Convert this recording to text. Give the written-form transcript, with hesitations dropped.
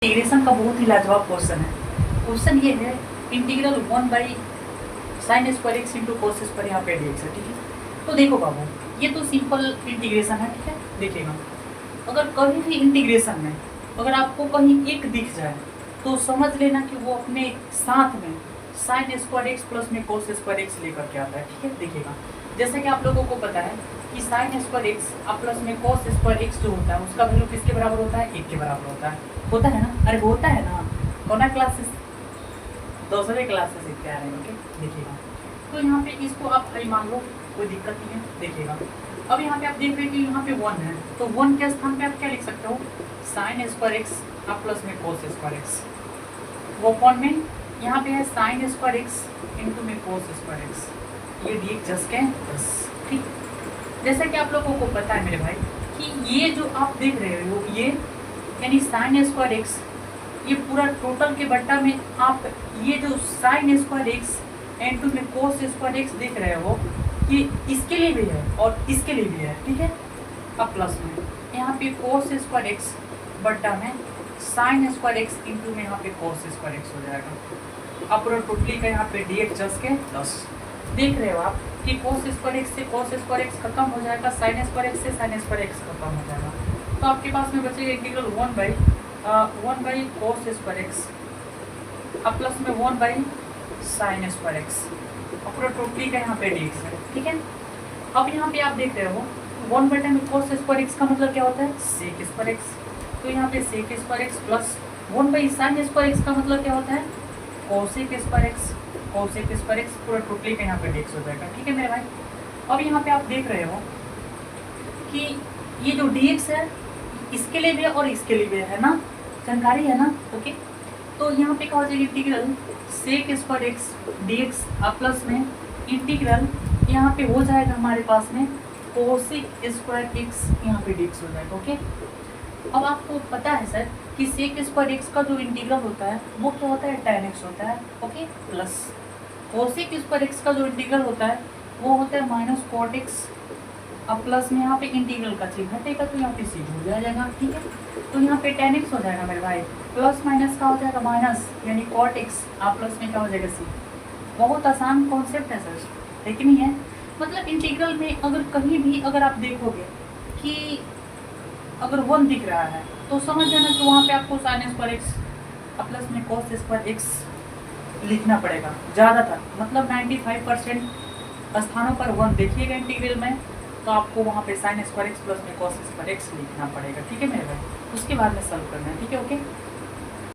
Integration का बहुत ही लाजवाब क्वेश्चन है। क्वेश्चन ये है integral 1 sign square x into cos square यहाँ पे dx है, ठीक है। तो देखो बाबू, ये तो सिंपल इंटीग्रेशन है, ठीक है। देखिएगा, अगर कभी भी इंटीग्रेशन में अगर आपको कहीं एक दिख जाए तो समझ लेना कि वो अपने साथ में साइन स्क्वायर एक्स प्लस में कोस स्क्वायर एक्स लेकर के आता है, ठीक है। देखिएगा, जैसे कि आप लोगों को पता है कि साइन स्क्वायर एक्स प्लस में कोस स्क्वायर एक्स जो होता है उसका वैल्यू किसके बराबर होता है? 1 के बराबर होता है ना। अरे होता है ना, कौन क्लासेस दूसरे क्लासेस इतने आ रहे हैं, ओके। देखिएगा, तो यहाँ पे इसको आप आई मान लो, कोई दिक्कत नहीं है। देखिएगा, अब यहाँ पे आप देख रहे हैं कि यहाँ पे 1 है, तो 1 के स्थान पे आप क्या लिख सकते हो? साइन स्क्वायर एक्स प्लस में कोस स्क्वायर एक्स, वो फॉर्म में यहाँ पे है साइन स्क्वायर एक्स इंटू में कोस स्क्वायर एक्स, ये डी जस्ट के बस, ठीक। जैसा कि आप लोगों को पता है मेरे भाई कि ये जो आप देख रहे हो ये यानी साइन स्क्वायर एक्स, ये पूरा टोटल के बट्टा में आप ये जो साइन स्क्वायर एक्स इंटू में कोस स्क्वायर एक्स देख रहे हो ये इसके लिए भी है और इसके लिए भी है, ठीक है। अब प्लस में यहाँ पे कोस स्क्वायर एक्स बट्टा में साइन स्क्वायर एक्स इंटू में यहाँ पे कोस स्क्वायर एक्स हो जाएगा। अब पूरा टोटली का यहाँ पे डी एक्स जस के 10 देख रहे हो आप कि कोस स्क्वायर एक्स से कोस स्क्वायर एक्स खत्म हो जाएगा, साइन स्क्वायर एक्स से साइन स्क्वायर एक्स खत्म हो जाएगा। तो आपके पास में बचेगा integral 1 by cos square x अब प्लस में 1 बाई साइन स्क्वायर एक्स और पूरा टोटली का यहाँ पे डी एक्स है, ठीक है। अब यहाँ पे आप देख रहे हो 1 बटे में कोस स्क्वायर एक्स का मतलब क्या होता है? Sec square x. तो यहाँ पे sec square x plus 1 by sine square x का मतलब क्या होता है? Cosec square x. Cosec square x पूरा टोटली का यहाँ पे डी एक्स हो जाएगा, ठीक है मेरे भाई। अब यहाँ पे आप देख रहे हो कि ये जो डी एक्स है इसके लिए भी है और इसके लिए भी है ना, जानकारी है ना, ओके। तो यहाँ पे क्या हो जाएगा integral sec square x d x plus में इंटीग्रल यहाँ पे हो जाएगा हमारे पास में कोसेक स्क्वायर एक्स यहाँ पे डी एक्स हो जाएगा, ओके। अब आपको पता है सर कि सेक स्क्वायर एक्स का जो इंटीग्रल होता है वो क्या होता है? tan एक्स होता है, okay. Plus cosec square x का जो इंटीग्रल होता है वो होता है माइनस कॉट एक्स। अब प्लस में यहाँ पे इंटीग्रल का चिन्ह हटेगा तो यहाँ पे सी हो जाएगा, ठीक है। तो यहाँ पे tan एक्स हो जाएगा मेरे भाई, प्लस माइनस का हो जाएगा माइनस यानी कॉट एक्स प्लस में क्या हो जाएगा सी। बहुत आसान कॉन्सेप्ट है सर, लेकिन नहीं है मतलब इंटीग्रल में अगर कहीं भी अगर आप देखोगे कि अगर 1 दिख रहा है तो समझ जाना कि वहाँ पे आपको साइन स्क्वायर एक्स प्लस में कोस स्क्वायर एक्स लिखना पड़ेगा ज़्यादातर, मतलब 95% स्थानों पर 1 देखिएगा इंटीग्रल में तो आपको वहाँ पे साइन स्क्वायर एक्स प्लस में कोस स्क्वायर एक्स लिखना पड़ेगा, ठीक है मेरे भाई। उसके बाद में सॉल्व करना है, ठीक है, ओके।